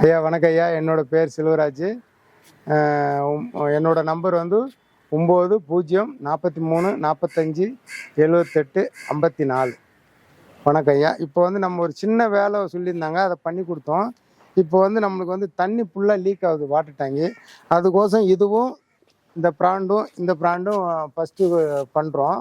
ஐயா வணக்கம் ஐயா. என்னோட பேர் செல்வராஜ். என்னோட நம்பர் வந்து 90 043 45 78 54. வணக்கம் ஐயா. இப்போ வந்து நம்ம ஒரு சின்ன வேலை சொல்லியிருந்தாங்க, அதை பண்ணி கொடுத்தோம். இப்போ வந்து நம்மளுக்கு வந்து தண்ணி ஃபுல்லாக லீக் ஆகுது, வாட்டர் டேங்கி. அதுக்கோசம் இந்த ப்ராண்டும் ஃபஸ்ட்டு பண்ணுறோம்.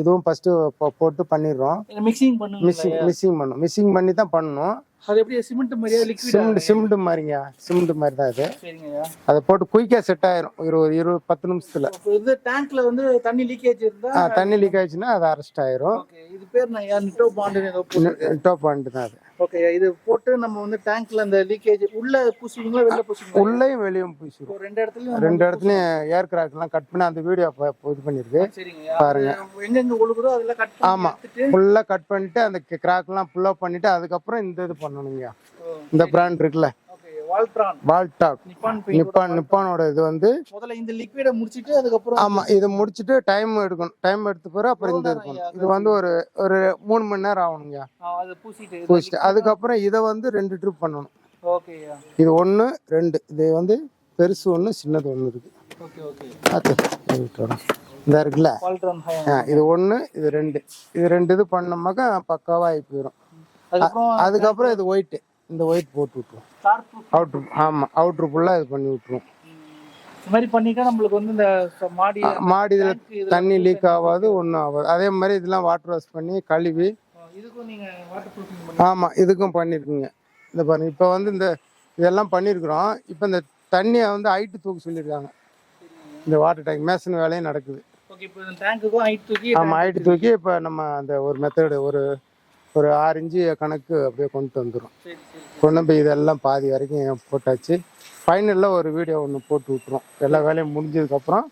இதுவும் ஃபஸ்ட்டு போட்டு பண்ணிடுறோம். மிக்சிங் பண்ணி தான் பண்ணணும். அது எப்படி சிமெண்ட் மாதிரியா லிக்விட்? சிமெண்ட் மாதிரிங்க, சிமெண்ட் மாதிரி தான் அது. சரிங்கய்யா. அதை போட்டு குயிக்காக செட் ஆயிரும் 10 நிமிஷத்துல. இந்த டேங்க்ல வந்து தண்ணி லீக்கேஜ் இருந்தா, தண்ணி லீக் ஆயிடுச்சுன்னா அது அரெஸ்ட் ஆயிரும். ஓகே. இது பேர் நான் நிட்டோ பாண்ட் தான் அது. ஓகே. இது போட்டு நம்ம வந்து டேங்க்ல அந்த லீக்கேஜ் உள்ள பூசுவீங்களா வெளிய பூசுவீங்களா? உள்ளேயும் வெளியும் பூசுவோம். ரெண்டு இடத்துலயும் ஏர் கிராக் எல்லாம் கட் பண்ணி அந்த வீடியோ இது பண்ணிருக்கு. சரிங்கய்யா. பாருங்க, எங்க ஒழுகுதோ அதெல்லாம் கட் பண்ணி, ஆமா, ஃபுல்லா கட் பண்ணிட்டு அந்த கிராக் எல்லாம் ஃபுல்லா பண்ணிட்டு அதுக்கப்புறம் இந்த இது பண்ணணுங்க. இந்த பிராண்ட் இருக்குல்ல, வால்டாக் நிப்பானோட இது வந்து முதல்ல இந்த லிக்விட முடிச்சிட்டு அதுக்கப்புறம், ஆமா, இது முடிச்சிட்டு டைம் எடுக்கணும். டைம் எடுத்து பிறகு அப்புறம் இந்த இது வந்து ஒரு 3 மணி நேரம் ஆகணுங்க. அது பூசிட்டு அதுக்கப்புறம் இதை வந்து 2 ட்ரிப் பண்ணணும். ஓகேயா. இது 1 2, இது வந்து பெருசு 1 சின்னது 1 இருக்கு. Okay okay. இந்த இருக்குல்ல, இது 1 இது 2, இது 2 இது பண்ணோம்னாக்கா பக்காவா ஆகி போயிடும். அதுக்கப்புறம் இது ஒயிட், இந்த ஒயிட் போட்டு விட்டுருவோம். அவுட்ரு ஃபுல்லா இது பண்ணி விட்டுருவோம். இந்த மாதிரி பண்ணிட்டா நம்மளுக்கு வந்து இந்த மாடியில தண்ணி லீக் ஆகாது, ஒன்றும் ஆகாது. அதே மாதிரி இதெல்லாம் வாட்டர் வாஷ் பண்ணி கழுவி, இதுக்கும் நீங்க வாட்டர் ப்ரூஃபிங், ஆமா, இதுக்கும் பண்ணிருக்குங்க. இந்த பாருங்க, இப்போ வந்து இதெல்லாம் பண்ணிருக்கிறோம். இப்போ இந்த தண்ணியை வந்து ஹைட்டு தூக்க சொல்லியிருக்காங்க. இந்த வாட்டர் டேங்க் மேசன் வேலையும் நடக்குது. ஆமா, ஹைட்டு தூக்கி இப்போ நம்ம அந்த ஒரு மெத்தடு ஒரு 6 இன்ச்சு கணக்கு அப்படியே கொண்டு வந்துடும். கொண்டு போய் இதெல்லாம் பாதி வரைக்கும் போட்டாச்சு. ஃபைனலில் ஒரு வீடியோ ஒன்று போட்டு விட்டுரும். எல்லா வேலையும் முடிஞ்சதுக்கப்புறம்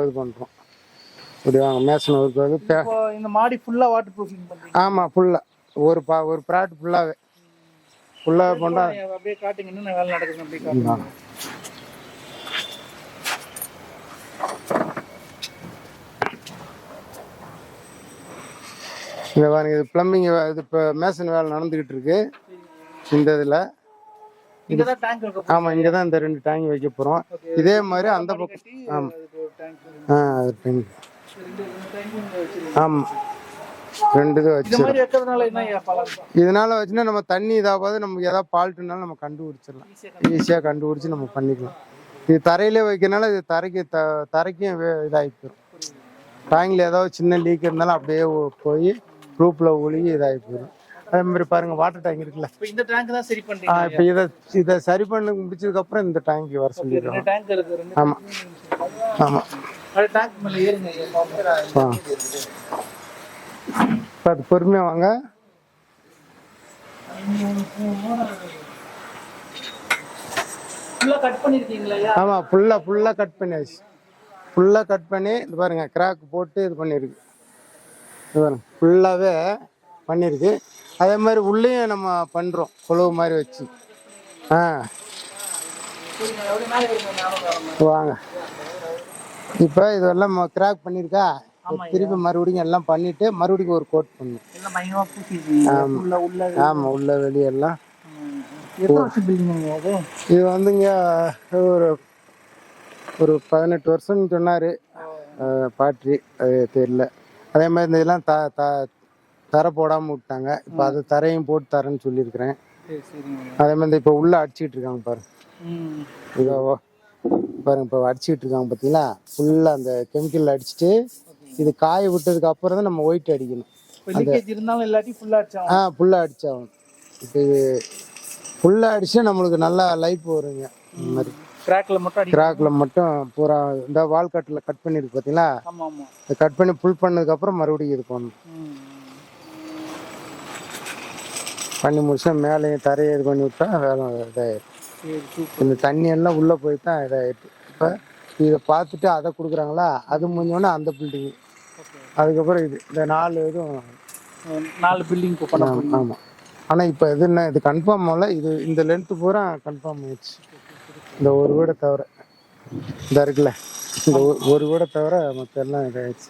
இது பண்ணுறோம். இப்படி வாங்க, மேசன் ஒர்க் வந்து இந்த மாடி ஃபுல்லாக வாட்டர் ப்ரூஃபிங் பண்ணுறீங்க? ஆமாம், ஃபுல்லாக ஒரு ப்ராட் ஃபுல்லாகவே பண்ணால் அப்படியே காட்டுங்க, என்ன வேலை நடக்குது அப்படியே காட்டுங்க. இந்த பாருங்க, இது பிளம்பிங், இது இப்போ மேசன் வேலை நடந்துக்கிட்டு இருக்கு இந்த இதில். ஆமாம், இங்கே தான் இந்த 2 டேங்க் வைக்க போகிறோம். இதே மாதிரி அந்த பக்கம், ஆமாம், அது டேங்க், ஆமாம், 2 இது வச்சு. இதனால வச்சுன்னா நம்ம தண்ணி இதாவது நமக்கு ஏதாவது ஃபால்ட்டுனாலும் நம்ம கண்டுபிடிச்சிடலாம், ஈஸியாக கண்டுபிடிச்சி நம்ம பண்ணிக்கலாம். இது தரையிலே வைக்கிறனால இது தரைக்கும் இதாகி போயிடும். டேங்கில் ஏதாவது சின்ன லீக் இருந்தாலும் அப்படியே போய் ரூப்ல ஒழுகி இதாகி போயிடும். அதே மாதிரி பாருங்க, வாட்டர் டேங்க் இருக்குல்ல, இந்த டேங்க் தான் சரி பண்றீங்க. இப்போ இதை சரி பண்ணி முடிச்சதுக்கு அப்புறம் இந்த டேங்க் வர சொல்லிடுறோம். ஆமா ஆமா, அது பொறுமையா வாங்க. ஆமா, ஃபுல்லா கட் பண்ணியாச்சு. ஃபுல்லா கட் பண்ணி இது பாருங்க, கிராக் போட்டு இது பண்ணிருக்கு. இது பாருங்க, ஃபுல்லாவே பண்ணிருக்கு. அதே மாதிரி உள்ளேயும் நம்ம பண்றோம், குழவு மாதிரி வச்சு. வாங்க, இப்போ இதெல்லாம் கிராக் பண்ணிருக்கா, திருப்பி மறுபடியும் எல்லாம் பண்ணிட்டு மறுபடியும் ஒரு கோட் பண்ணும். ஆமா, உள்ள வெளியெல்லாம். இது வந்துங்க ஒரு 18 வருஷம்னு சொன்னாரு பாட்ரி, அது தெரியல. அதே மாதிரி இந்த இதெல்லாம் தரை போடாமல் விட்டாங்க. இப்போ அது தரையும் போட்டு தரேன்னு சொல்லியிருக்கிறேன். அதே மாதிரி இப்போ உள்ள அடிச்சுக்கிட்டு இருக்காங்க பாருங்க. இதோ பாருங்க, இப்போ அடிச்சுக்கிட்டு இருக்காங்க பார்த்தீங்களா, ஃபுல்லாக அந்த கெமிக்கல் அடிச்சுட்டு இது காய விட்டதுக்கு அப்புறம் தான் நம்ம ஒயிட் அடிக்கணும். ஃபுல்லாக அடிச்சாகணும். இப்போ இது ஃபுல்லாக அடிச்சா நம்மளுக்கு நல்லா லைஃப் வருங்க. இந்த மாதிரி கிராக்ல மட்டும் பூரா இந்த வால் கட்டில் கட் பண்ணிருக்கு பார்த்தீங்களா, கட் பண்ணி புல் பண்ணதுக்கு அப்புறம் மறுபடியும் இது பண்ணி முடிச்சா மேலேயும் தரையை இது பண்ணி விட்டா வேலை இதாயிடும். இந்த தண்ணி எல்லாம் உள்ள போய் தான் இதாயிடுச்சு. இப்போ இதை பார்த்துட்டு அதை கொடுக்குறாங்களா, அது முடிஞ்சோடனே அந்த பில்டிங், அதுக்கப்புறம் இந்த 4 இதுவும் பில்டிங். ஆமாம், ஆனால் இப்போ இது கன்ஃபார்ம் ஆகல. இந்த லென்த்து பூரா கன்ஃபார்ம் ஆயிடுச்சு. இந்த ஒரு வீடை தவிர, இந்த இருக்குல்ல, இந்த ஒரு வீடை தவிர மற்ற எல்லாம் இதாகிடுச்சு.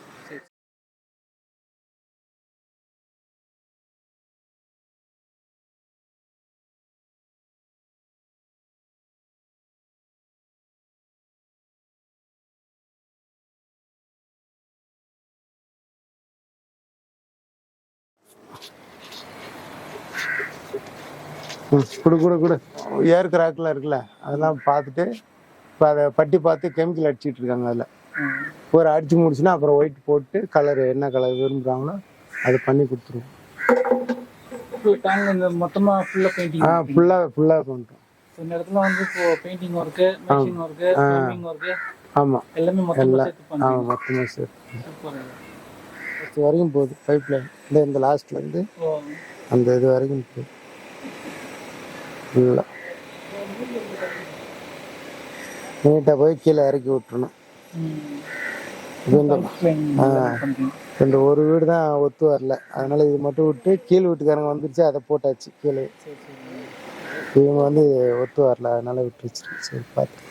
கூட ஏர் கிராக்லாம் இருக்குல்ல அதெல்லாம் பார்த்துட்டு இப்போ அதை பட்டி பார்த்து கெமிக்கல் அடிச்சிட்டு இருக்காங்க. அதில் ஒரு அடிச்சு முடிச்சுன்னா அப்புறம் ஒயிட் போட்டு கலர் என்ன கலர் விரும்புகிறாங்களோ அதை பண்ணி கொடுத்துருவோம். இந்த மொத்தமா ஃபுல்லா பெயிண்டிங் ஃபுல்லாக பண்ணுறோம். இந்த இடத்துல வந்து இப்போ painting work, machine work, plumbing work ஆமாம் எல்லாமே மொத்தமா சேர்த்து பண்ணுவீங்க. ஆமாம் மொத்தமாக சேர்த்து சூப்பர். இது வரைக்கும் போகுது பைப் லைன். இந்த லாஸ்ட்லேருந்து அந்த இது வரைக்கும் போகுது ஃபுல்லாக. நீட்டாக போய் கீழே இறக்கி விட்டுறணும். இந்த ஒரு வீடு தான் ஒத்து வரல, அதனால இது மட்டும் விட்டு கீழ் வீட்டுக்காரங்க வந்துருச்சு, அதை போட்டாச்சு கீழே. இவங்க வந்து ஒத்து வரல, அதனால விட்டுருச்சு. சரி பார்த்து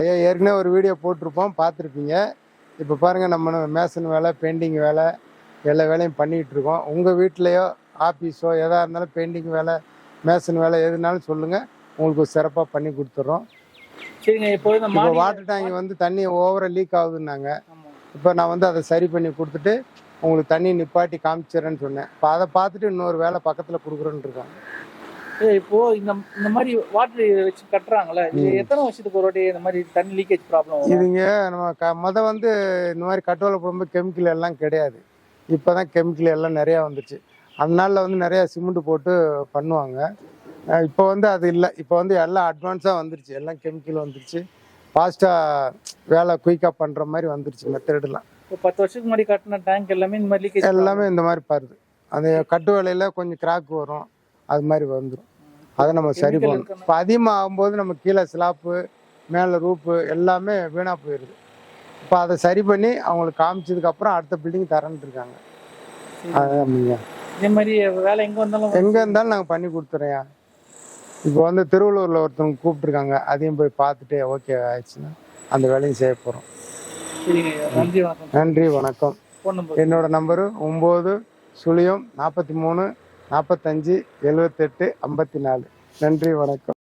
ஐயா ஏற்கனவே ஒரு வீடியோ போட்டிருப்போம், பார்த்துருப்பீங்க. இப்போ பாருங்கள், நம்ம மேசன் வேலை, பெயிண்டிங் வேலை எல்லா வேலையும் பண்ணிகிட்டு இருக்கோம். உங்கள் வீட்லேயோ ஆஃபீஸோ எதாக இருந்தாலும் பெயிண்டிங் வேலை, மேசன் வேலை எதுனாலும் சொல்லுங்கள், உங்களுக்கு சிறப்பாக பண்ணி கொடுத்துட்றோம். சரிங்க. இப்போ வாட்டர் டேங்க் வந்து தண்ணி ஓவராக லீக் ஆகுதுன்னாங்க. இப்போ நான் வந்து அதை சரி பண்ணி கொடுத்துட்டு உங்களுக்கு தண்ணி நிப்பாட்டி காமிச்சிடறேன்னு சொன்னேன். இப்போ அதை பார்த்துட்டு இன்னொரு வேலை பக்கத்தில் கொடுக்குறேன்னு இருக்காங்க. இப்போ இந்த மாதிரி வாட்டர் வச்சு கட்டுறாங்களே, இது எத்தனை வருஷத்துக்கு ஒரு வாட்டி இந்த மாதிரி தண்ணி லீக்கேஜ் ப்ராப்ளம்? இதுங்க நம்ம வந்து இந்த மாதிரி கட்டுவலை போகும்போது கெமிக்கல் எல்லாம் கிடையாது. இப்போ தான் கெமிக்கல் எல்லாம் நிறையா வந்துருச்சு. அதனால வந்து நிறையா சிமெண்ட் போட்டு பண்ணுவாங்க. இப்போ வந்து அது இல்லை. இப்போ வந்து எல்லாம் அட்வான்ஸாக வந்துருச்சு, எல்லாம் கெமிக்கல் வந்துருச்சு. ஃபாஸ்ட்டாக வேலை குயிக்காக பண்ணுற மாதிரி வந்துருச்சு மெத்தடெலாம். இப்போ 10 வருஷத்துக்கு முன்னாடி கட்டின டேங்க் எல்லாமே இந்த மாதிரி லீக்கேஜ் எல்லாமே இந்த மாதிரி பாருது. அந்த கட்டு வேலையில் கொஞ்சம் கிராக் வரும், அது மாதிரி வந்துடும். அதை நம்ம சரி பண்ணணும். இப்போ அதிகமாக ஆகும்போது நம்ம கீழே ஸ்லாப்பு, மேலே ரூப்பு எல்லாமே வீணாக போயிடுது. இப்போ அதை சரி பண்ணி அவங்களுக்கு காமிச்சதுக்கப்புறம் அடுத்த பில்டிங் தரேன்ட்டு இருக்காங்க. அதுதான் இதே மாதிரி வேலை எங்கே இருந்தாலும் நாங்கள் பண்ணி கொடுத்துறேன். இப்போ வந்து திருவள்ளூரில் ஒருத்தவங்க கூப்பிட்டுருக்காங்க, அதையும் போய் பார்த்துட்டு ஓகே ஆயிடுச்சுன்னா அந்த வேலையும் செய்ய போகிறோம். நன்றி வணக்கம். என்னோட நம்பரு 9 0 43 45 78 54. நன்றி வணக்கம்.